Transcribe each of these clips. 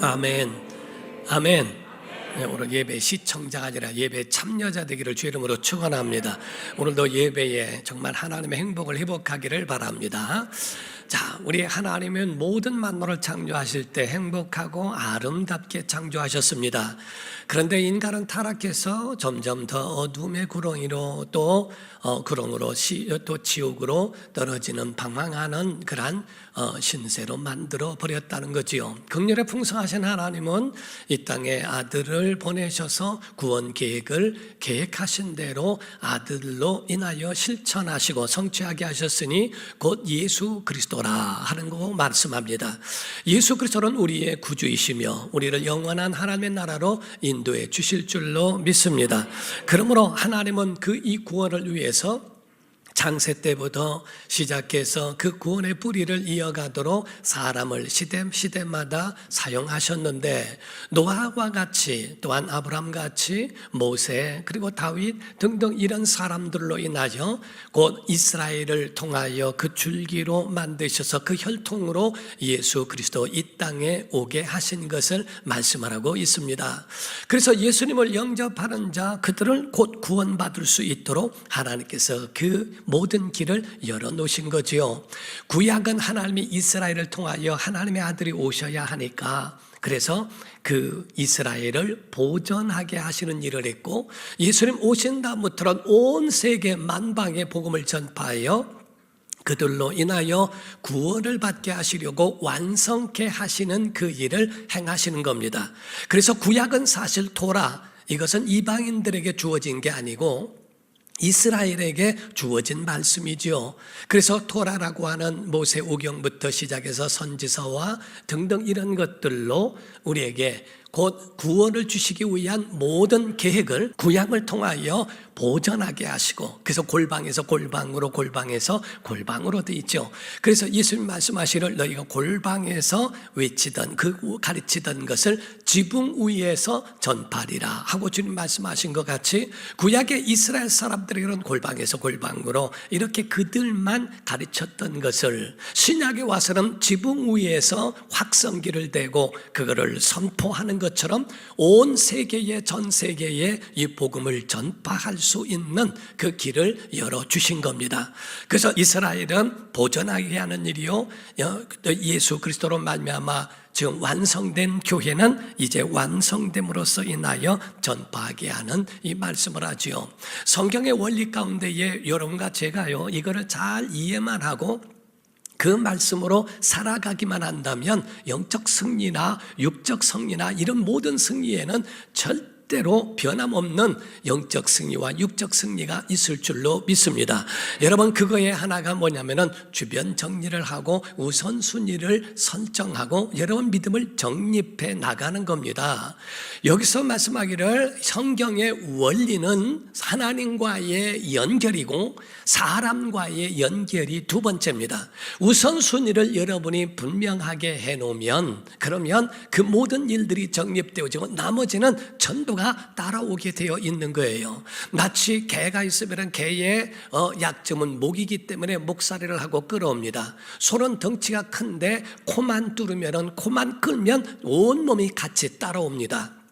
아멘. 아멘. 네, 오늘 예배 시청자가 아니라 예배 참여자 되기를 주 이름으로 축원합니다. 오늘도 예배에 정말 하나님의 행복을 회복하기를 바랍니다. 자, 우리 하나님은 모든 만물을 창조하실 때 행복하고 아름답게 창조하셨습니다. 그런데 인간은 타락해서 점점 더 어둠의 구렁이로 또 구렁으로 또 지옥으로 떨어지는 방황하는 그러한 신세로 만들어 버렸다는 거지요. 긍휼에 풍성하신 하나님은 이 땅에 아들을 보내셔서 구원 계획을 계획하신 대로 아들로 인하여 실천하시고 성취하게 하셨으니 곧 예수 그리스도라 하는 거 말씀합니다. 예수 그리스도는 우리의 구주이시며 우리를 영원한 하나님의 나라로 인도해 주실 줄로 믿습니다. 그러므로 하나님은 그 이 구원을 위해서 창세 때부터 시작해서 그 구원의 뿌리를 이어가도록 사람을 시대마다 사용하셨는데 노아와 같이 또한 아브람같이 모세 그리고 다윗 등등 이런 사람들로 인하여 곧 이스라엘을 통하여 그 줄기로 만드셔서 그 혈통으로 예수 그리스도 이 땅에 오게 하신 것을 말씀하고 있습니다. 그래서 예수님을 영접하는 자 그들을 곧 구원받을 수 있도록 하나님께서 그 모든 길을 열어놓으신 거지요. 구약은 하나님이 이스라엘을 통하여 하나님의 아들이 오셔야 하니까 그래서 그 이스라엘을 보존하게 하시는 일을 했고 예수님 오신 다음부터는 온 세계 만방의 복음을 전파하여 그들로 인하여 구원을 받게 하시려고 완성케 하시는 그 일을 행하시는 겁니다. 그래서 구약은 사실 토라 이것은 이방인들에게 주어진 게 아니고 이스라엘에게 주어진 말씀이지요. 그래서 토라라고 하는 모세오경부터 시작해서 선지서와 등등 이런 것들로 우리에게 곧 구원을 주시기 위한 모든 계획을 구약을 통하여 보존하게 하시고 그래서 골방에서 골방으로 골방에서 골방으로 되어 있죠. 그래서 예수님 말씀하시기를 너희가 골방에서 외치던 그 가르치던 것을 지붕 위에서 전파하리라 하고 주님 말씀하신 것 같이 구약의 이스라엘 사람들에게는 골방에서 골방으로 이렇게 그들만 가르쳤던 것을 신약에 와서는 지붕 위에서 확성기를 대고 그거를 선포하는 것처럼 온 세계에 전 세계에 이 복음을 전파할 수 있는 그 길을 열어주신 겁니다. 그래서 이스라엘은 보존하게 하는 일이요 예수 그리스도로 말미암아 지금 완성된 교회는 이제 완성됨으로써 인하여 전파하게 하는 이 말씀을 하지요. 성경의 원리 가운데에 여러분과 제가요 이거를 잘 이해만 하고 그 말씀으로 살아가기만 한다면 영적 승리나 육적 승리나 이런 모든 승리에는 절대로 변함없는 영적 승리와 육적 승리가 있을 줄로 믿습니다. 여러분 그거의 하나가 뭐냐면은 주변 정리를 하고 우선순위를 설정하고 여러분 믿음을 정립해 나가는 겁니다. 여기서 말씀하기를 성경의 원리는 하나님과의 연결이고 사람과의 연결이 두 번째입니다. 우선순위를 여러분이 분명하게 해놓으면 그러면 그 모든 일들이 정립되어지고 나머지는 전부가 따라오게 되어 있는 거예요. 마치 개가 있으면 개의 약점은 목이기 때문에 목살이를 하고 끌어옵니다. 소는 덩치가 큰데 코만 뚫으면 코만 끌면 온몸이 같이 따라옵니다.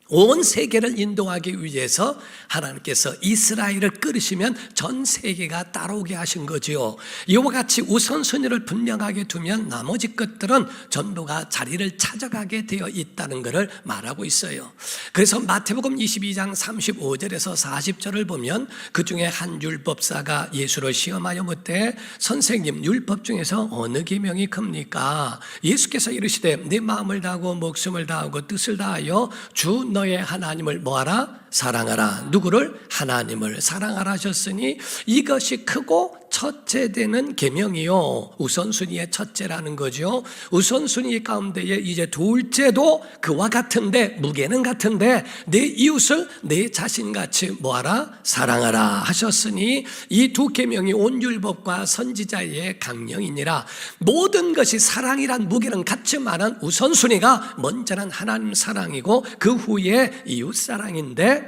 온 세계를 인도하기 위해서 하나님께서 이스라엘을 끌으시면 전 세계가 따라오게 하신 거지요. 이와 같이 우선순위를 분명하게 두면 나머지 것들은 전부가 자리를 찾아가게 되어 있다는 것을 말하고 있어요. 그래서 마태복음 22장 35절에서 40절을 보면 그 중에 한 율법사가 예수를 시험하여 묻되 선생님 율법 중에서 어느 계명이 큽니까? 예수께서 이르시되 네 마음을 다하고 목숨을 다하고 뜻을 다하여 주 너의 하나님을 뭐하라? 사랑하라. 누구를? 하나님을 사랑하라 하셨으니 이것이 크고 첫째 되는 계명이요 우선순위의 첫째라는 거죠. 우선순위 가운데에 이제 둘째도 그와 같은데 무게는 같은데 내 이웃을 내 자신같이 뭐하라? 사랑하라 하셨으니 이 두 계명이 온 율법과 선지자의 강령이니라. 모든 것이 사랑이란 무게는 같지만은 우선순위가 먼저는 하나님 사랑이고 그 후에 이웃 사랑인데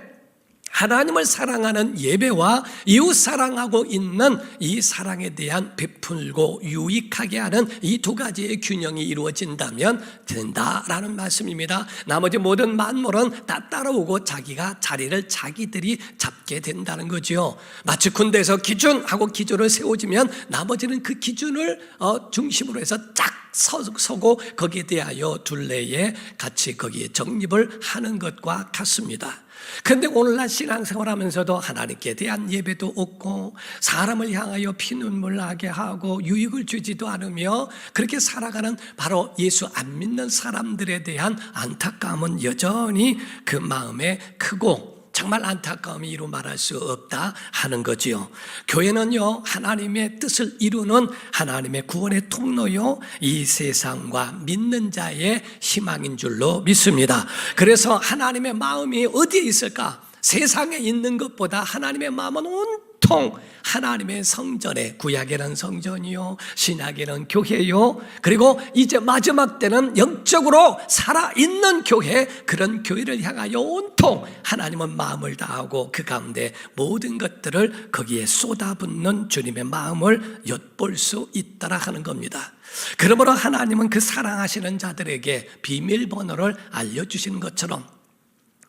하나님을 사랑하는 예배와 이웃 사랑하고 있는 이 사랑에 대한 베풀고 유익하게 하는 이 두 가지의 균형이 이루어진다면 된다라는 말씀입니다. 나머지 모든 만물은 다 따라오고 자기가 자리를 자기들이 잡게 된다는 거죠. 마치 군대에서 기준하고 기준을 세워지면 나머지는 그 기준을 중심으로 해서 쫙 서고 거기에 대하여 둘레에 같이 거기에 정립을 하는 것과 같습니다. 그런데 오늘날 신앙생활 하면서도 하나님께 대한 예배도 없고 사람을 향하여 피눈물 나게 하고 유익을 주지도 않으며 그렇게 살아가는 바로 예수 안 믿는 사람들에 대한 안타까움은 여전히 그 마음에 크고 정말 안타까움이 이루 말할 수 없다 하는 거지요. 교회는요, 하나님의 뜻을 이루는 하나님의 구원의 통로요, 이 세상과 믿는 자의 희망인 줄로 믿습니다. 그래서 하나님의 마음이 어디에 있을까? 세상에 있는 것보다 하나님의 마음은 온통 하나님의 성전에, 구약에는 성전이요, 신약에는 교회요, 그리고 이제 마지막 때는 영적으로 살아있는 교회, 그런 교회를 향하여 온통 하나님은 마음을 다하고 그 가운데 모든 것들을 거기에 쏟아붓는 주님의 마음을 엿볼 수 있다라 하는 겁니다. 그러므로 하나님은 그 사랑하시는 자들에게 비밀번호를 알려주시는 것처럼,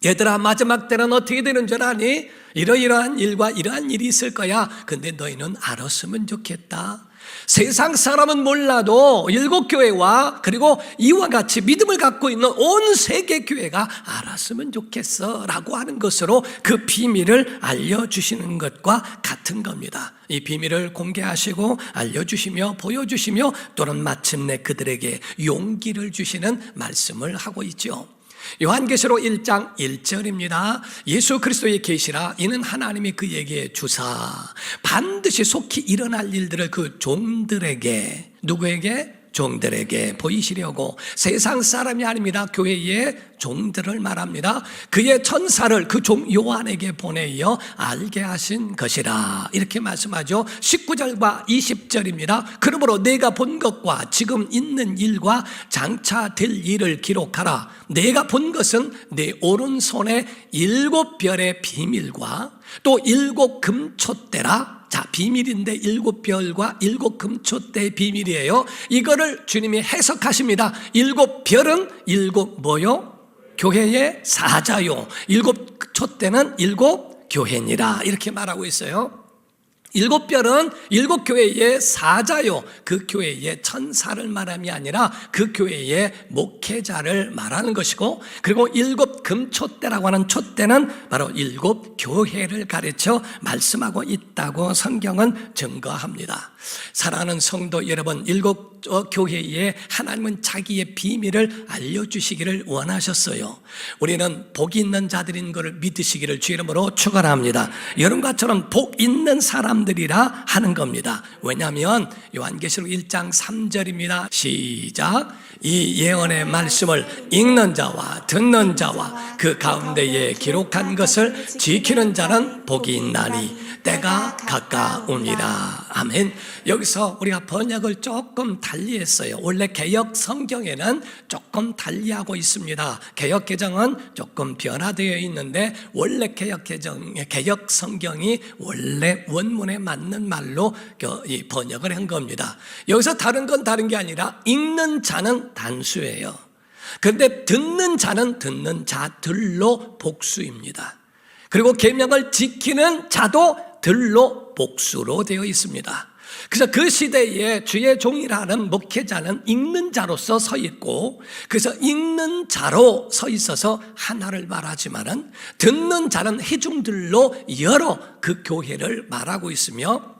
얘들아, 마지막 때는 어떻게 되는 줄 아니? 이러이러한 일과 이러한 일이 있을 거야. 근데 너희는 알았으면 좋겠다. 세상 사람은 몰라도 일곱 교회와 그리고 이와 같이 믿음을 갖고 있는 온 세계 교회가 알았으면 좋겠어 라고 하는 것으로 그 비밀을 알려주시는 것과 같은 겁니다. 이 비밀을 공개하시고 알려주시며 보여주시며 또는 마침내 그들에게 용기를 주시는 말씀을 하고 있죠. 요한계시록 1장 1절입니다. 예수 그리스도의 계시라 이는 하나님이 그에게 주사 반드시 속히 일어날 일들을 그 종들에게, 누구에게? 종들에게 보이시려고, 세상 사람이 아닙니다. 교회의 종들을 말합니다. 그의 천사를 그 종 요한에게 보내어 알게 하신 것이라 이렇게 말씀하죠. 19절과 20절입니다. 그러므로 내가 본 것과 지금 있는 일과 장차 될 일을 기록하라. 내가 본 것은 내 오른손에 7별의 비밀과 또 7 금촛대라. 자, 비밀인데 7별과 7 금촛대의 비밀이에요. 이거를 주님이 해석하십니다. 7별은 7 뭐요? 교회의 사자요. 7 촛대는 7 교회니라 이렇게 말하고 있어요. 7별은 7 교회의 사자요, 그 교회의 천사를 말함이 아니라 그 교회의 목회자를 말하는 것이고, 그리고 7 금촛대라고 하는 촛대는 바로 7 교회를 가르쳐 말씀하고 있다고 성경은 증거합니다. 사랑하는 성도 여러분, 7 교회에 하나님은 자기의 비밀을 알려주시기를 원하셨어요. 우리는 복 있는 자들인 것을 믿으시기를 주 이름으로 축원합니다. 여러분과처럼 복 있는 사람들이라 하는 겁니다. 왜냐하면 요한계시록 1장 3절입니다. 시작. 이 예언의 말씀을 읽는 자와 듣는 자와 그 가운데에 기록한 것을 지키는 자는 복이 있나니 때가 가까우니라. 아멘. 여기서 우리가 번역을 조금 달리했어요. 원래 개역 성경에는 조금 달리하고 있습니다. 개역 개정은 조금 변화되어 있는데 원래 개역 성경이 원래 원문에 맞는 말로 이 번역을 한 겁니다. 여기서 다른 건 다른 게 아니라 읽는 자는 단수예요. 그런데 듣는 자는 듣는 자들로 복수입니다. 그리고 계명을 지키는 자도 들로 복수로 되어 있습니다. 그래서 그 시대에 주의 종이라는 목회자는 읽는 자로서 서 있고, 그래서 읽는 자로 서 있어서 하나를 말하지만은 듣는 자는 회중들로 여러 그 교회를 말하고 있으며,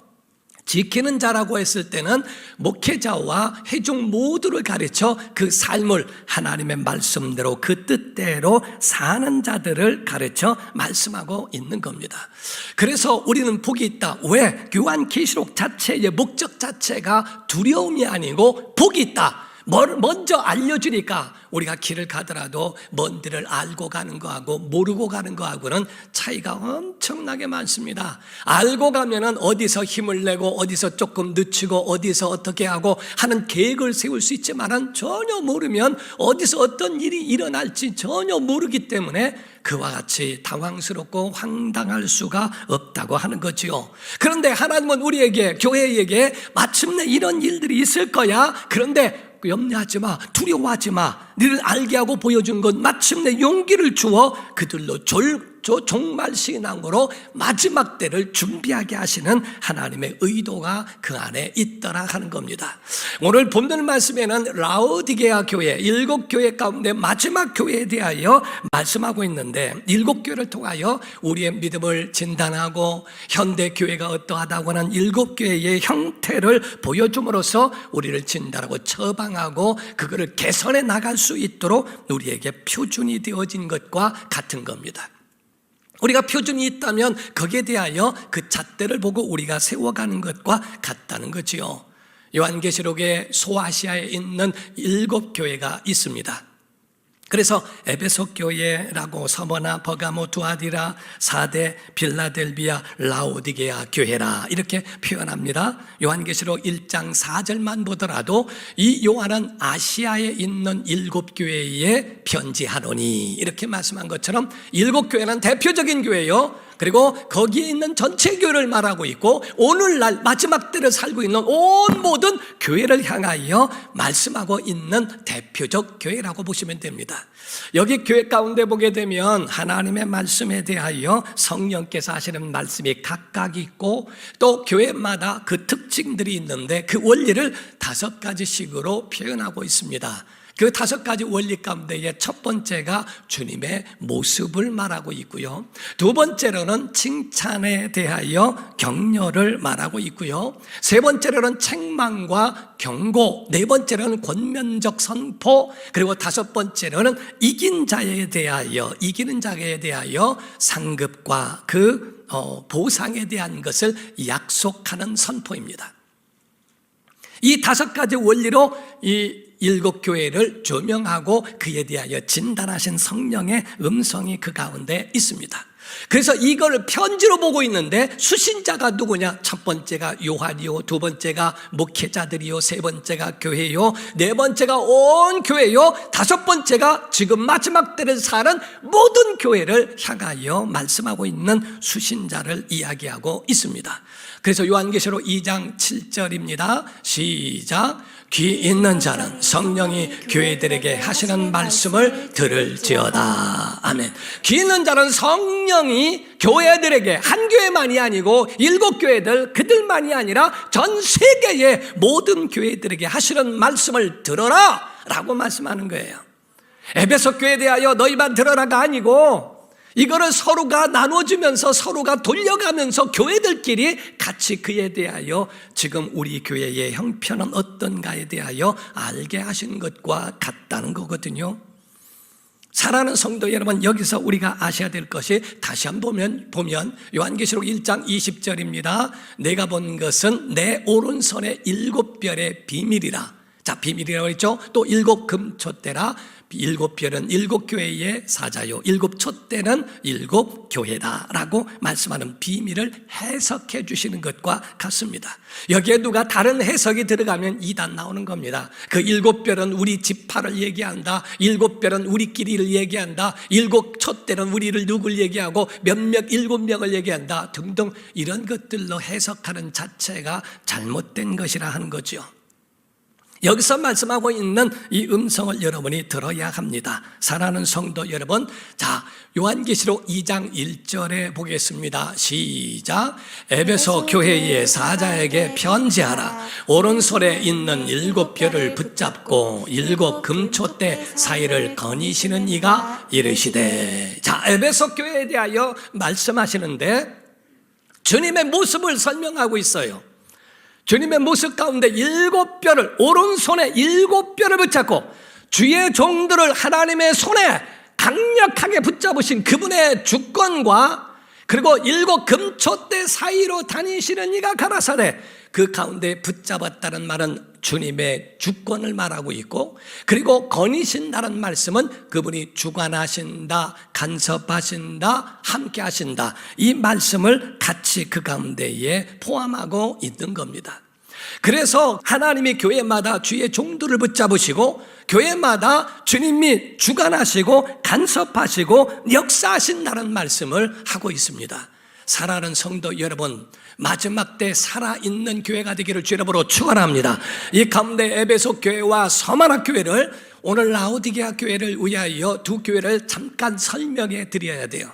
지키는 자라고 했을 때는 목회자와 회중 모두를 가르쳐 그 삶을 하나님의 말씀대로 그 뜻대로 사는 자들을 가르쳐 말씀하고 있는 겁니다. 그래서 우리는 복이 있다. 왜? 요한계시록 자체의 목적 자체가 두려움이 아니고 복이 있다. 먼저 알려주니까 우리가 길을 가더라도 먼 길을 알고 가는 거하고 모르고 가는 거하고는 차이가 엄청나게 많습니다. 알고 가면은 어디서 힘을 내고 어디서 조금 늦추고 어디서 어떻게 하고 하는 계획을 세울 수 있지만은 전혀 모르면 어디서 어떤 일이 일어날지 전혀 모르기 때문에 그와 같이 당황스럽고 황당할 수가 없다고 하는 거지요. 그런데 하나님은 우리에게, 교회에게 마침내 이런 일들이 있을 거야. 그런데 염려하지 마, 두려워하지 마, 너를 알게 하고 보여준 건 마침내 용기를 주어 그들로 종말 신앙으로 마지막 때를 준비하게 하시는 하나님의 의도가 그 안에 있더라 하는 겁니다. 오늘 본문 말씀에는 라오디게아 교회, 7교회 가운데 마지막 교회에 대하여 말씀하고 있는데, 7교회를 통하여 우리의 믿음을 진단하고 현대 교회가 어떠하다고 하는 7교회의 형태를 보여줌으로써 우리를 진단하고 처방하고 그거를 개선해 나갈 수 있도록 우리에게 표준이 되어진 것과 같은 겁니다. 우리가 표준이 있다면 거기에 대하여 그 잣대를 보고 우리가 세워가는 것과 같다는 거지요. 요한계시록에 소아시아에 있는 7교회가 있습니다. 그래서 에베소 교회라고 서머나, 버가모, 두아디라, 사데, 빌라델비아, 라오디게아 교회라 이렇게 표현합니다. 요한계시록 1장 4절만 보더라도 이 요한은 아시아에 있는 7교회에 편지하노니 이렇게 말씀한 것처럼 7교회는 대표적인 교회요. 그리고 거기에 있는 전체 교회를 말하고 있고 오늘날 마지막 때를 살고 있는 온 모든 교회를 향하여 말씀하고 있는 대표적 교회라고 보시면 됩니다. 여기 교회 가운데 보게 되면 하나님의 말씀에 대하여 성령께서 하시는 말씀이 각각 있고 또 교회마다 그 특징들이 있는데 그 원리를 5가지씩으로 표현하고 있습니다. 그 5가지 원리 가운데의 첫 번째가 주님의 모습을 말하고 있고요. 두 번째로는 칭찬에 대하여 격려를 말하고 있고요. 세 번째로는 책망과 경고, 네 번째로는 권면적 선포, 그리고 5번째로는 이기는 자에 대하여 상급과 그 보상에 대한 것을 약속하는 선포입니다. 이 5가지 원리로 이 7교회를 조명하고 그에 대하여 진단하신 성령의 음성이 그 가운데 있습니다. 그래서 이걸 편지로 보고 있는데 수신자가 누구냐? 첫 번째가 요한이요, 두 번째가 목회자들이요, 세 번째가 교회요, 네 번째가 온 교회요, 5번째가 지금 마지막 때를 사는 모든 교회를 향하여 말씀하고 있는 수신자를 이야기하고 있습니다. 그래서 요한계시록 2장 7절입니다. 시작. 귀 있는 자는 성령이 교회들에게 하시는 말씀을 들을지어다. 아멘. 귀 있는 자는 성령이 교회들에게, 한 교회만이 아니고 7교회들 그들만이 아니라 전 세계의 모든 교회들에게 하시는 말씀을 들어라 라고 말씀하는 거예요. 에베소 교회에 대하여 너희만 들어라가 아니고 이거를 서로가 나눠주면서 서로가 돌려가면서 교회들끼리 같이 그에 대하여 지금 우리 교회의 형편은 어떤가에 대하여 알게 하신 것과 같다는 거거든요. 사랑하는 성도 여러분, 여기서 우리가 아셔야 될 것이 다시 한번 보면 요한계시록 1장 20절입니다. 내가 본 것은 내 오른손에 7별의 비밀이라. 자, 비밀이라고 했죠. 또 7금촛대라. 7별은 7교회의 사자요, 7촛대는 7교회다라고 말씀하는 비밀을 해석해 주시는 것과 같습니다. 여기에 누가 다른 해석이 들어가면 이단 나오는 겁니다. 그 7별은 우리 지파를 얘기한다, 7별은 우리끼리를 얘기한다, 7촛대는 우리를 누굴 얘기하고 몇몇 7명을 얘기한다 등등 이런 것들로 해석하는 자체가 잘못된 것이라 하는 거죠. 여기서 말씀하고 있는 이 음성을 여러분이 들어야 합니다. 사랑하는 성도 여러분, 자, 요한계시록 2장 1절에 보겠습니다. 시작. 에베소 교회의 사자에게 편지하라. 오른손에 있는 7별을 붙잡고 7금촛대 사이를 거니시는 이가 이르시되. 자, 에베소 교회에 대하여 말씀하시는데 주님의 모습을 설명하고 있어요. 주님의 모습 가운데 7별을, 오른손에 7별을 붙잡고 주의 종들을 하나님의 손에 강력하게 붙잡으신 그분의 주권과 그리고 7금촛대 사이로 다니시는 이가 가라사대. 그 가운데 붙잡았다는 말은 주님의 주권을 말하고 있고, 그리고 거니신다는 말씀은 그분이 주관하신다, 간섭하신다, 함께 하신다, 이 말씀을 같이 그 가운데에 포함하고 있는 겁니다. 그래서 하나님이 교회마다 주의 종들을 붙잡으시고 교회마다 주님이 주관하시고 간섭하시고 역사하신다는 말씀을 하고 있습니다. 사랑하는 성도 여러분, 마지막 때 살아있는 교회가 되기를 주 이름으로 축원합니다. 이 가운데 에베소 교회와 서머나 교회를, 오늘 라오디게아 교회를 위하여 두 교회를 잠깐 설명해 드려야 돼요.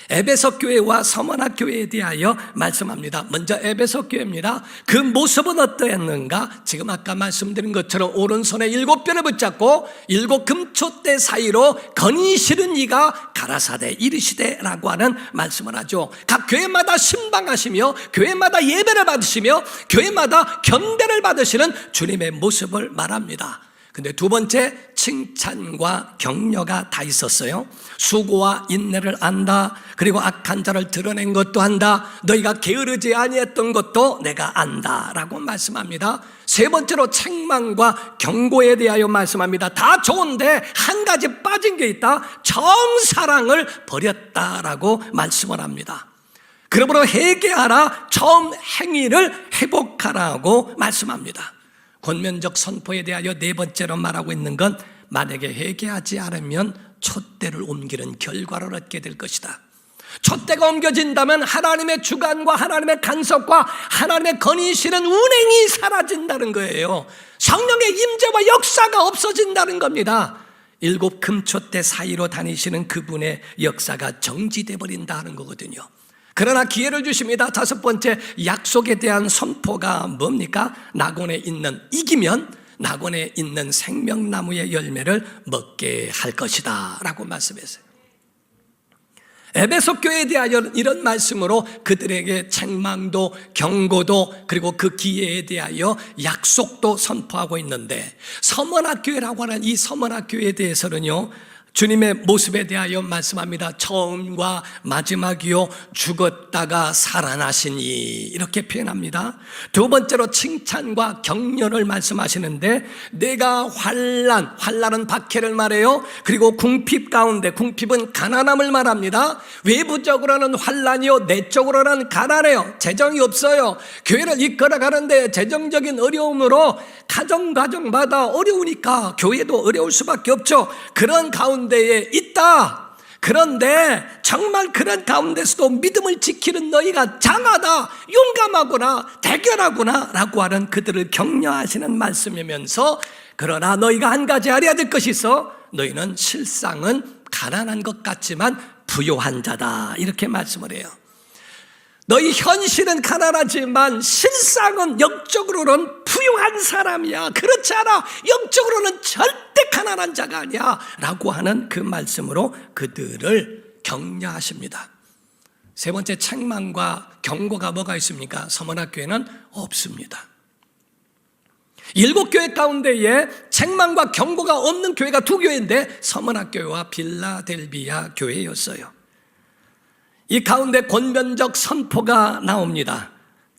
에베소 교회와 서머나 교회에 대하여 말씀합니다. 먼저 에베소 교회입니다. 그 모습은 어떠했는가? 지금 아까 말씀드린 것처럼 오른손에 7뼈를 붙잡고 7 금초대 사이로 건이 실은 이가 가라사대 이르시되라고 하는 말씀을 하죠. 각 교회마다 신방하시며 교회마다 예배를 받으시며 교회마다 견배를 받으시는 주님의 모습을 말합니다. 근데 두 번째, 칭찬과 격려가 다 있었어요. 수고와 인내를 안다. 그리고 악한 자를 드러낸 것도 안다. 너희가 게으르지 아니했던 것도 내가 안다 라고 말씀합니다. 세 번째로, 책망과 경고에 대하여 말씀합니다. 다 좋은데 한 가지 빠진 게 있다. 정사랑을 버렸다라고 말씀을 합니다. 그러므로 회개하라, 처음 행위를 회복하라고 말씀합니다. 권면적 선포에 대하여 네 번째로 말하고 있는 건, 만약에 회개하지 않으면 촛대를 옮기는 결과를 얻게 될 것이다. 촛대가 옮겨진다면 하나님의 주관과 하나님의 간섭과 하나님의 건의실은 운행이 사라진다는 거예요. 성령의 임재와 역사가 없어진다는 겁니다. 7 금촛대 사이로 다니시는 그분의 역사가 정지돼 버린다는 거거든요. 그러나 기회를 주십니다. 5번째, 약속에 대한 선포가 뭡니까? 낙원에 있는, 이기면 낙원에 있는 생명나무의 열매를 먹게 할 것이다 라고 말씀했어요. 에베소 교회에 대하여 이런 말씀으로 그들에게 책망도 경고도 그리고 그 기회에 대하여 약속도 선포하고 있는데, 서머나 교회라고 하는 이 서머나 교회에 대해서는요, 주님의 모습에 대하여 말씀합니다. 처음과 마지막이요, 죽었다가 살아나시니, 이렇게 표현합니다. 두 번째로 칭찬과 격려를 말씀하시는데, 내가 환난은 박해를 말해요. 그리고 궁핍 가운데, 궁핍은 가난함을 말합니다. 외부적으로는 환난이요, 내적으로는 가난해요. 재정이 없어요. 교회를 이끌어가는데 재정적인 어려움으로 가정마다 어려우니까 교회도 어려울 수밖에 없죠. 그런 가운데에 있다. 그런데 정말 그런 가운데서도 믿음을 지키는 너희가 장하다, 용감하구나, 대견하구나 라고 하는 그들을 격려하시는 말씀이면서, 그러나 너희가 한 가지 알아야 될 것이 있어. 너희는 실상은 가난한 것 같지만 부요한 자다, 이렇게 말씀을 해요. 너희 현실은 가난하지만 실상은 영적으로는 부유한 사람이야. 그렇지 않아. 영적으로는 절대 가난한 자가 아니야 라고 하는 그 말씀으로 그들을 격려하십니다. 세 번째, 책망과 경고가 뭐가 있습니까? 서머나 교회는 없습니다. 7 교회 가운데에 책망과 경고가 없는 교회가 2 교회인데 서머나 교회와 빌라델비아 교회였어요. 이 가운데 권면적 선포가 나옵니다.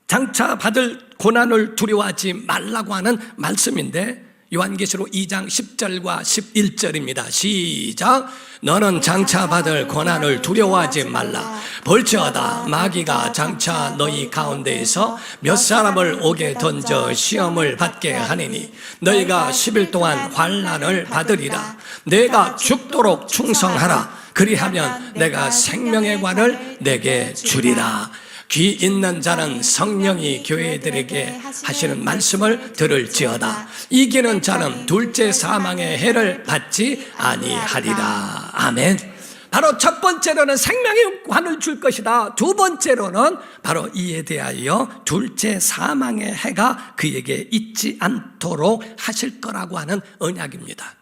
장차 받을 고난을 두려워하지 말라고 하는 말씀인데, 요한계시록 2장 10절과 11절입니다. 시작. 너는 장차 받을 고난을 두려워하지 말라. 볼지어다 마귀가 장차 너희 가운데에서 몇 사람을 옥에 던져 시험을 받게 하리니 너희가 10일 동안 환난을 받으리라. 내가 죽도록 충성하라. 그리하면 내가 생명의 관을 내게 주리라. 귀 있는 자는 성령이 교회들에게 하시는 말씀을 들을지어다. 이기는 자는 둘째 사망의 해를 받지 아니하리라. 아멘. 바로 첫 번째로는 생명의 관을 줄 것이다. 두 번째로는 바로 이에 대하여 둘째 사망의 해가 그에게 있지 않도록 하실 거라고 하는 언약입니다.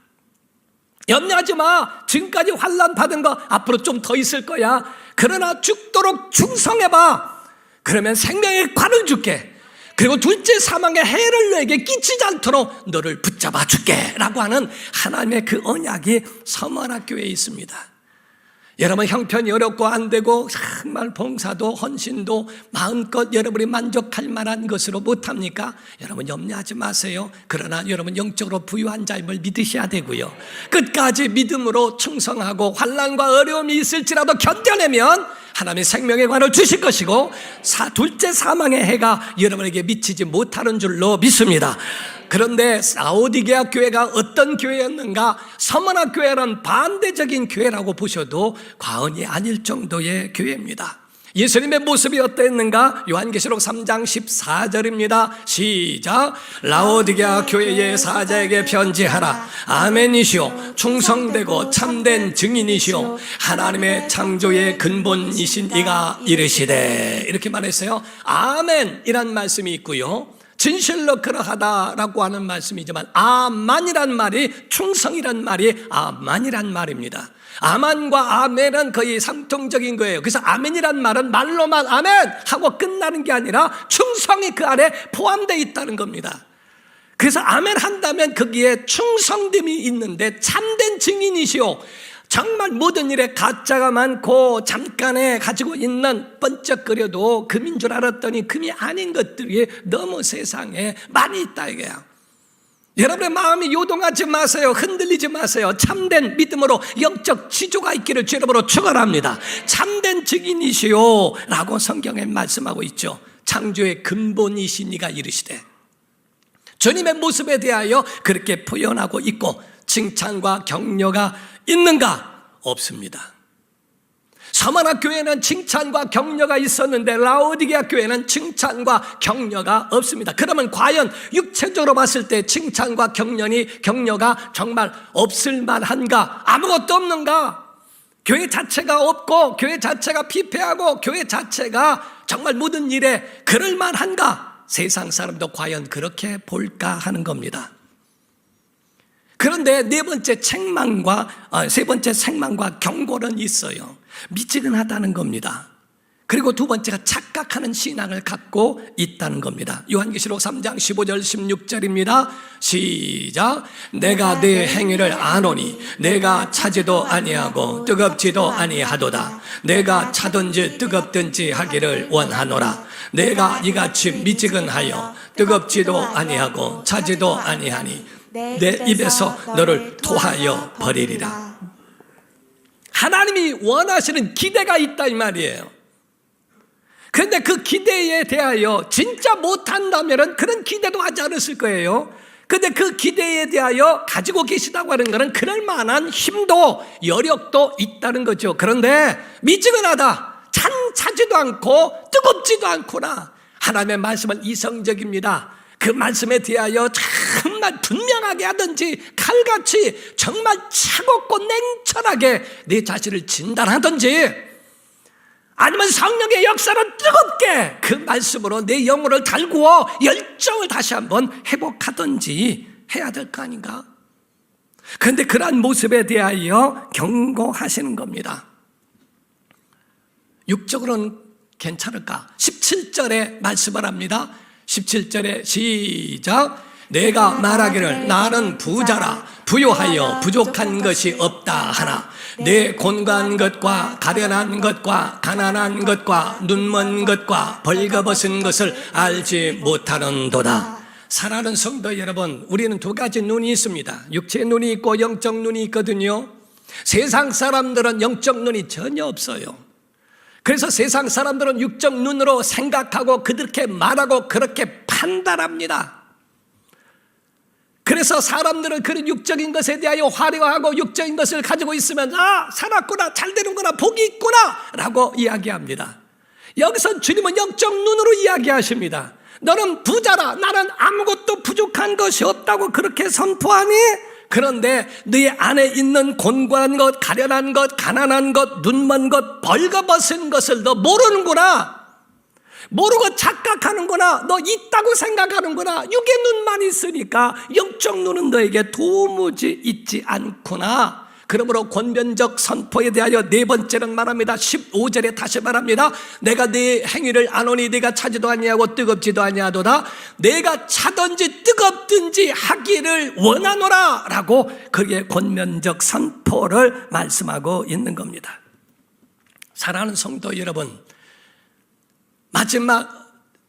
염려하지 마. 지금까지 환난 받은 거 앞으로 좀 더 있을 거야. 그러나 죽도록 충성해봐. 그러면 생명의 관을 줄게. 그리고 둘째 사망의 해를 너에게 끼치지 않도록 너를 붙잡아 줄게 라고 하는 하나님의 그 언약이 서머나 교회에 있습니다. 여러분 형편이 어렵고 안 되고 정말 봉사도 헌신도 마음껏 여러분이 만족할 만한 것으로 못합니까? 여러분 염려하지 마세요. 그러나 여러분 영적으로 부유한 자임을 믿으셔야 되고요, 끝까지 믿음으로 충성하고 환난과 어려움이 있을지라도 견뎌내면 하나님의 생명의 관을 주실 것이고 둘째 사망의 해가 여러분에게 미치지 못하는 줄로 믿습니다. 그런데 라오디게아 교회가 어떤 교회였는가? 서머나 교회는 반대적인 교회라고 보셔도 과언이 아닐 정도의 교회입니다. 예수님의 모습이 어땠는가? 요한계시록 3장 14절입니다. 시작. 라오디게아 교회의 사자에게 편지하라. 아멘이시오. 충성되고 참된 증인이시오. 하나님의 창조의 근본이신 이가 이르시되. 이렇게 말했어요. 아멘이란 말씀이 있고요, 진실로 그러하다라고 하는 말씀이지만 아만이란 말이, 충성이란 말이 아만이란 말입니다. 아만과 아멘은 거의 상통적인 거예요. 그래서 아멘이란 말은 말로만 아멘 하고 끝나는 게 아니라 충성이 그 안에 포함되어 있다는 겁니다. 그래서 아멘 한다면 거기에 충성됨이 있는데 참된 증인이시오. 정말 모든 일에 가짜가 많고 잠깐에 가지고 있는 번쩍거려도 금인 줄 알았더니 금이 아닌 것들이 너무 세상에 많이 있다 이거야. 여러분의 마음이 요동하지 마세요. 흔들리지 마세요. 참된 믿음으로 영적 지조가 있기를 주 이름으로 축원합니다. 참된 증인이시오 라고 성경에 말씀하고 있죠. 창조의 근본이신 이가 이르시되. 주님의 모습에 대하여 그렇게 표현하고 있고 칭찬과 격려가 있는가? 없습니다. 서머나 교회는 칭찬과 격려가 있었는데 라오디게아 교회는 칭찬과 격려가 없습니다. 그러면 과연 육체적으로 봤을 때 칭찬과 격려가 정말 없을 만한가? 아무것도 없는가? 교회 자체가 없고 교회 자체가 피폐하고 교회 자체가 정말 모든 일에 그럴 만한가? 세상 사람도 과연 그렇게 볼까 하는 겁니다. 그런데 세 번째 책망과 경고는 있어요. 미지근하다는 겁니다. 그리고 두 번째가 착각하는 신앙을 갖고 있다는 겁니다. 요한계시록 3장 15절 16절입니다. 시작. 내가 네 행위를 아노니 내가 차지도 아니하고 뜨겁지도 아니하도다. 내가 차든지 뜨겁든지 하기를 원하노라. 내가 이같이 미지근하여 뜨겁지도 아니하고 차지도 아니하니 내 입에서 너를 토하여 버리리라. 하나님이 원하시는 기대가 있다 이 말이에요. 그런데 그 기대에 대하여 진짜 못한다면 그런 기대도 하지 않았을 거예요. 그런데 그 기대에 대하여 가지고 계시다고 하는 것은 그럴 만한 힘도 여력도 있다는 거죠. 그런데 미지근하다, 차지도 않고 뜨겁지도 않구나. 하나님의 말씀은 이성적입니다. 그 말씀에 대하여 정말 분명하게 하든지 칼같이 정말 차갑고 냉철하게 내 자신을 진단하든지 아니면 성령의 역사를 뜨겁게 그 말씀으로 내 영혼을 달구어 열정을 다시 한번 회복하든지 해야 될 거 아닌가? 그런데 그러한 모습에 대하여 경고하시는 겁니다. 육적으로는 괜찮을까? 17절에 말씀을 합니다. 17절에 시작. 내가 말하기를 나는 부자라 부요하여 부족한 것이 없다 하나 내 곤고한 것과 가련한 것과 가난한 것과 눈먼 것과 벌거벗은 것을 알지 못하는도다. 사랑하는 성도 여러분, 우리는 두 가지 눈이 있습니다. 육체의 눈이 있고 영적 눈이 있거든요. 세상 사람들은 영적 눈이 전혀 없어요. 그래서 세상 사람들은 육적 눈으로 생각하고 그렇게 말하고 그렇게 판단합니다. 그래서 사람들은 그런 육적인 것에 대하여 화려하고 육적인 것을 가지고 있으면 살았구나, 잘 되는구나, 복이 있구나 라고 이야기합니다. 여기서 주님은 영적 눈으로 이야기하십니다. 너는 부자라, 나는 아무것도 부족한 것이 없다고 그렇게 선포하니? 그런데 네 안에 있는 곤고한 것, 가련한 것, 가난한 것, 눈먼 것, 벌거벗은 것을 너 모르는구나. 모르고 착각하는구나. 너 있다고 생각하는구나. 육의 눈만 있으니까 영적 눈은 너에게 도무지 있지 않구나. 그러므로 권면적 선포에 대하여 네 번째는 말합니다. 15절에 다시 말합니다. 내가 네 행위를 아노니 내가 차지도 아니하고 뜨겁지도 아니하도다. 내가 차든지 뜨겁든지 하기를 원하노라 라고 그게 권면적 선포를 말씀하고 있는 겁니다. 사랑하는 성도 여러분, 마지막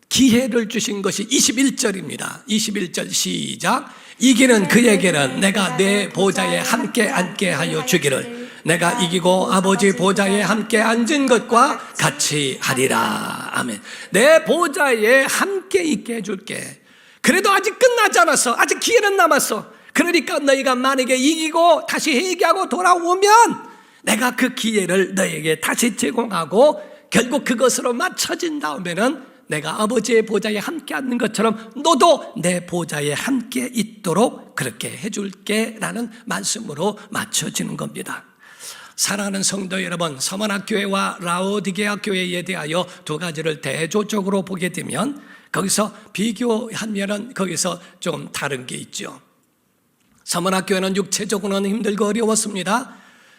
기회를 주신 것이 21절입니다. 21절 시작. 이기는 그에게는 내가 내 보좌에 함께 앉게 하여 주기를 내가 이기고 아버지 보좌에 함께 앉은 것과 같이 하리라. 아멘. 내 보좌에 함께 있게 해줄게. 그래도 아직 끝나지 않았어. 아직 기회는 남았어. 그러니까 너희가 만약에 이기고 다시 회개하고 돌아오면 내가 그 기회를 너희에게 다시 제공하고 결국 그것으로 맞춰진 다음에는 내가 아버지의 보좌에 함께 앉는 것처럼 너도 내 보좌에 함께 있도록 그렇게 해줄게 라는 말씀으로 맞춰지는 겁니다. 사랑하는 성도 여러분, 서머나 교회와 라오디게아 교회에 대하여 두 가지를 대조적으로 보게 되면 거기서 비교하면 거기서 좀 다른 게 있죠. 서머나 교회는 육체적으로는 힘들고 어려웠습니다.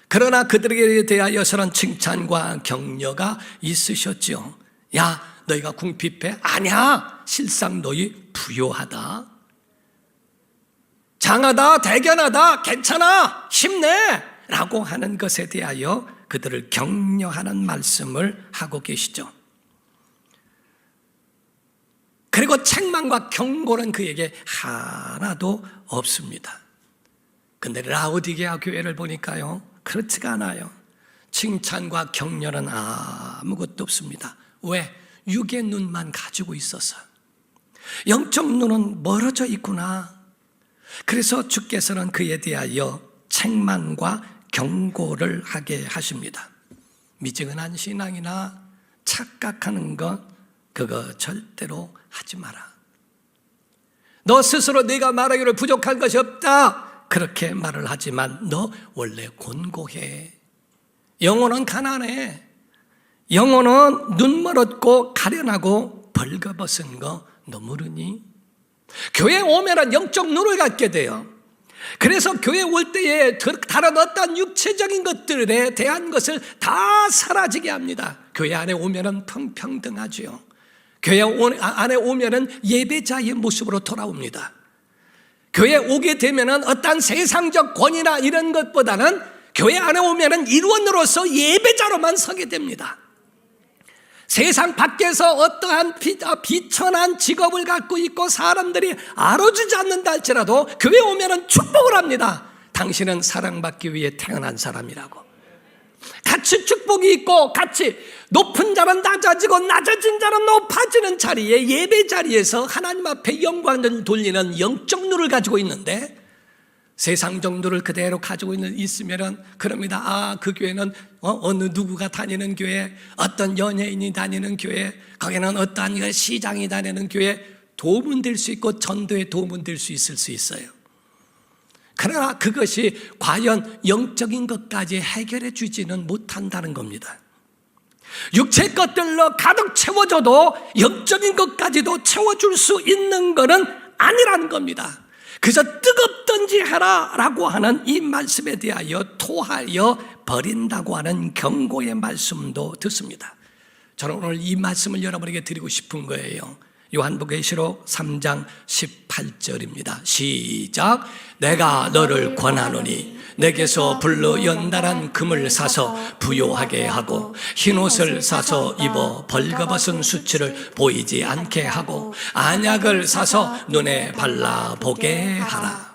그러나 그들에게 대하여서는 칭찬과 격려가 있으셨죠. 야, 너희가 궁핍해? 아니야, 실상 너희 부요하다, 장하다, 대견하다, 괜찮아, 힘내 라고 하는 것에 대하여 그들을 격려하는 말씀을 하고 계시죠. 그리고 책망과 경고는 그에게 하나도 없습니다. 근데 라오디게아 교회를 보니까요, 그렇지가 않아요. 칭찬과 격려는 아무것도 없습니다. 왜? 육의 눈만 가지고 있어서. 영적 눈은 멀어져 있구나. 그래서 주께서는 그에 대하여 책망과 경고를 하게 하십니다. 미지근한 신앙이나 착각하는 것, 그거 절대로 하지 마라. 너 스스로 네가 말하기를 부족한 것이 없다, 그렇게 말을 하지만 너 원래 곤고해. 영혼은 가난해. 영혼은 눈멀었고 가련하고 벌거벗은 거 너 모르니? 교회 오면은 영적 눈을 갖게 돼요. 그래서 교회 올 때에 다른 어떤 육체적인 것들에 대한 것을 다 사라지게 합니다. 교회 안에 오면은 평등하죠. 교회 안에 오면은 예배자의 모습으로 돌아옵니다. 교회 오게 되면은 어떤 세상적 권위나 이런 것보다는 교회 안에 오면은 일원으로서 예배자로만 서게 됩니다. 세상 밖에서 어떠한 비천한 직업을 갖고 있고 사람들이 알아주지 않는다 할지라도 교회 오면은 축복을 합니다. 당신은 사랑받기 위해 태어난 사람이라고. 같이 축복이 있고 같이 높은 자는 낮아지고 낮아진 자는 높아지는 자리에, 예배 자리에서 하나님 앞에 영광을 돌리는 영적 눈을 가지고 있는데 세상 정도를 그대로 가지고 있으면은 그럽니다. 그 교회는 어느 누구가 다니는 교회, 어떤 연예인이 다니는 교회, 거기는 어떠한 시장이 다니는 교회, 도움은 될 수 있고 전도에 도움은 될 수 있을 수 있어요. 그러나 그것이 과연 영적인 것까지 해결해 주지는 못한다는 겁니다. 육체 것들로 가득 채워줘도 영적인 것까지도 채워줄 수 있는 것은 아니라는 겁니다. 그래서 뜨겁든지 해라 라고 하는 이 말씀에 대하여 토하여 버린다고 하는 경고의 말씀도 듣습니다. 저는 오늘 이 말씀을 여러분에게 드리고 싶은 거예요. 요한복음계시록 3장 18절입니다. 시작. 내가 너를 권하노니 내게서 불로 연달한 금을 사서 부요하게 하고 흰옷을 사서 입어 벌거벗은 수치를 보이지 않게 하고 안약을 사서 눈에 발라보게 하라.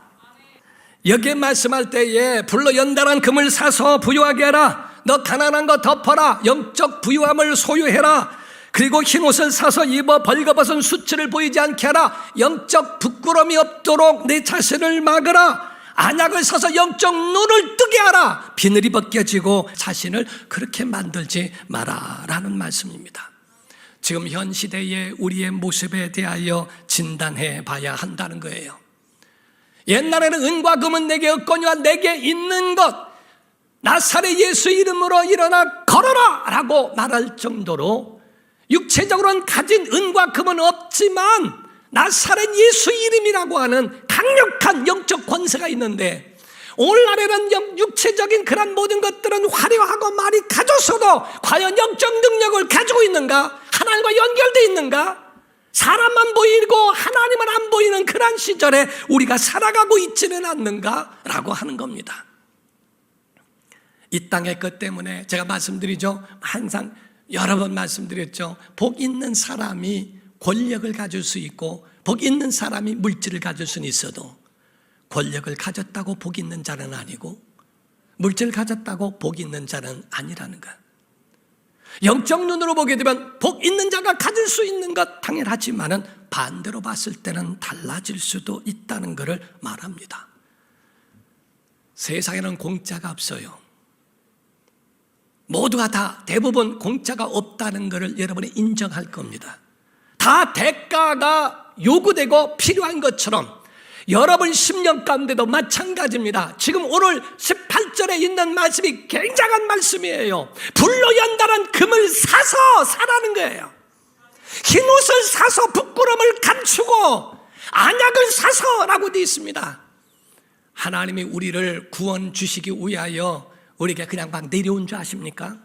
여기에 말씀할 때에 불로 연달한 금을 사서 부요하게 하라. 너 가난한 거 덮어라. 영적 부유함을 소유해라. 그리고 흰옷을 사서 입어 벌거벗은 수치를 보이지 않게 하라. 영적 부끄러움이 없도록 내 자신을 막으라. 안약을 사서 영적 눈을 뜨게 하라. 비늘이 벗겨지고 자신을 그렇게 만들지 마라 라는 말씀입니다. 지금 현 시대의 우리의 모습에 대하여 진단해 봐야 한다는 거예요. 옛날에는 은과 금은 내게 없거니와 내게 있는 것, 나사렛 예수 이름으로 일어나 걸어라 라고 말할 정도로 육체적으로는 가진 은과 금은 없지만 나사렛 예수 이름이라고 하는 강력한 영적 권세가 있는데, 오늘날에는 육체적인 그런 모든 것들은 화려하고 많이 가졌어도 과연 영적 능력을 가지고 있는가? 하나님과 연결되어 있는가? 사람만 보이고 하나님은 안 보이는 그런 시절에 우리가 살아가고 있지는 않는가? 라고 하는 겁니다. 이 땅의 것 때문에 제가 말씀드리죠. 항상 여러 번 말씀드렸죠. 복 있는 사람이 권력을 가질 수 있고 복 있는 사람이 물질을 가질 수는 있어도 권력을 가졌다고 복 있는 자는 아니고 물질을 가졌다고 복 있는 자는 아니라는 것. 영적 눈으로 보게 되면 복 있는 자가 가질 수 있는 것 당연하지만은 반대로 봤을 때는 달라질 수도 있다는 것을 말합니다. 세상에는 공짜가 없어요. 모두가 다 대부분 공짜가 없다는 것을 여러분이 인정할 겁니다. 다 대가가 요구되고 필요한 것처럼 여러분 10년 가운데도 마찬가지입니다. 지금 오늘 18절에 있는 말씀이 굉장한 말씀이에요. 불로 연단한 금을 사서 사라는 거예요. 흰옷을 사서 부끄러움을 감추고 안약을 사서라고 되어 있습니다. 하나님이 우리를 구원 주시기 위하여 우리에게 그냥 막 내려온 줄 아십니까?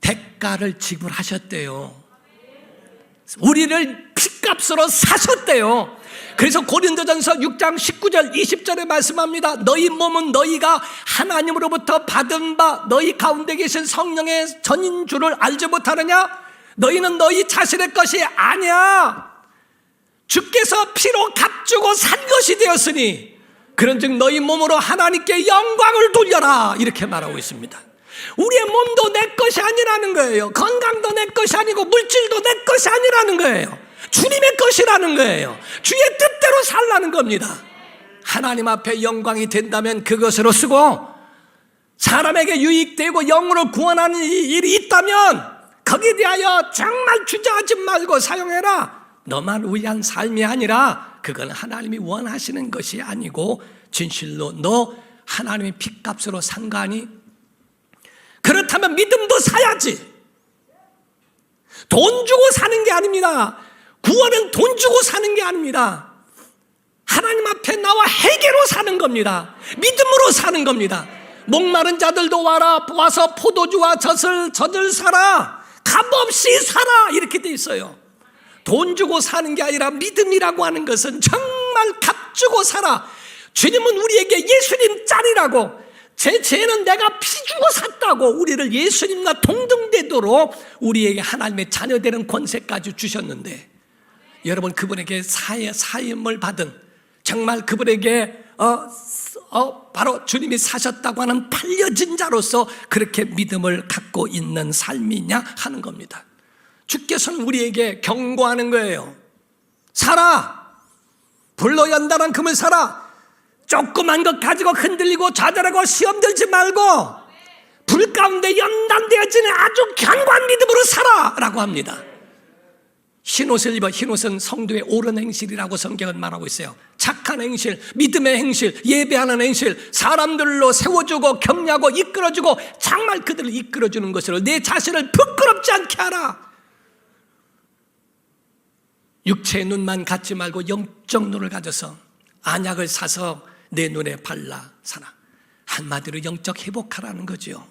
대가를 지불하셨대요. 우리를 핏값으로 사셨대요. 그래서 고린도전서 6장 19절 20절에 말씀합니다. 너희 몸은 너희가 하나님으로부터 받은 바 너희 가운데 계신 성령의 전인 줄을 알지 못하느냐? 너희는 너희 자신의 것이 아니야. 주께서 피로 값주고 산 것이 되었으니 그런즉 너희 몸으로 하나님께 영광을 돌려라, 이렇게 말하고 있습니다. 우리의 몸도 내 것이 아니라는 거예요. 건강도 내 것이 아니고 물질도 내 것이 아니라는 거예요. 주님의 것이라는 거예요. 주의 뜻대로 살라는 겁니다. 하나님 앞에 영광이 된다면 그것으로 쓰고 사람에게 유익되고 영혼을 구원하는 일이 있다면 거기에 대하여 정말 주저하지 말고 사용해라. 너만 위한 삶이 아니라 그건 하나님이 원하시는 것이 아니고 진실로 너 하나님의 핏값으로 산 거 아니? 그렇다면 믿음도 사야지. 돈 주고 사는 게 아닙니다. 구원은 돈 주고 사는 게 아닙니다. 하나님 앞에 나와 회개로 사는 겁니다. 믿음으로 사는 겁니다. 목마른 자들도 와서 포도주와 젖을 사라. 값없이 사라, 이렇게 돼 있어요. 돈 주고 사는 게 아니라 믿음이라고 하는 것은 정말 값 주고 살아. 주님은 우리에게 예수님 짤이라고, 제 죄는 내가 피 주고 샀다고 우리를 예수님과 동등되도록 우리에게 하나님의 자녀되는 권세까지 주셨는데, 여러분 그분에게 사임을 받은, 정말 그분에게 바로 주님이 사셨다고 하는 팔려진 자로서 그렇게 믿음을 갖고 있는 삶이냐 하는 겁니다. 주께서는 우리에게 경고하는 거예요. 사라. 불로 연단한 금을 사라. 조그만 것 가지고 흔들리고 좌절하고 시험 들지 말고 불 가운데 연단되어지는 아주 견고한 믿음으로 살아 라고 합니다. 흰옷을 입어. 흰옷은 성도의 옳은 행실이라고 성경은 말하고 있어요. 착한 행실, 믿음의 행실, 예배하는 행실, 사람들로 세워주고 격려하고 이끌어주고 정말 그들을 이끌어주는 것으로 내 자신을 부끄럽지 않게 하라. 육체의 눈만 갖지 말고 영적 눈을 가져서 안약을 사서 내 눈에 발라 사라. 한마디로 영적 회복하라는 거죠.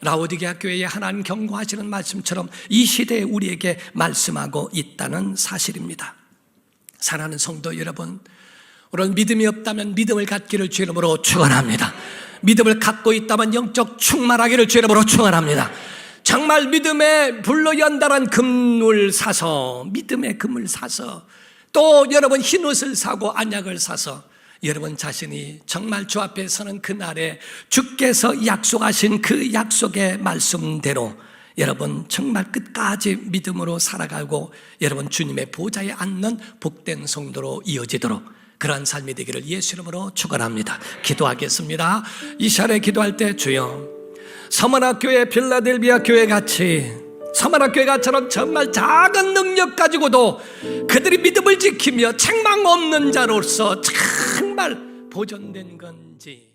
라오디게아 교회에 하나님 경고하시는 말씀처럼 이 시대에 우리에게 말씀하고 있다는 사실입니다. 사랑하는 성도 여러분, 오늘 믿음이 없다면 믿음을 갖기를 주의 이름으로 축원합니다. 믿음을 갖고 있다면 영적 충만하기를 주의 이름으로 축원합니다. 정말 믿음의 불로 연달한 금을 사서, 믿음의 금을 사서, 또 여러분 흰옷을 사고 안약을 사서 여러분 자신이 정말 주 앞에 서는 그날에 주께서 약속하신 그 약속의 말씀대로 여러분 정말 끝까지 믿음으로 살아가고 여러분 주님의 보좌에 앉는 복된 성도로 이어지도록 그러한 삶이 되기를 예수 이름으로 축원합니다. 기도하겠습니다. 이 시간에 기도할 때 주여, 서머나 교회, 빌라델비아 교회 같이, 서머나 교회가처럼 정말 작은 능력 가지고도 그들이 믿음을 지키며 책망 없는 자로서 정말 보존된 건지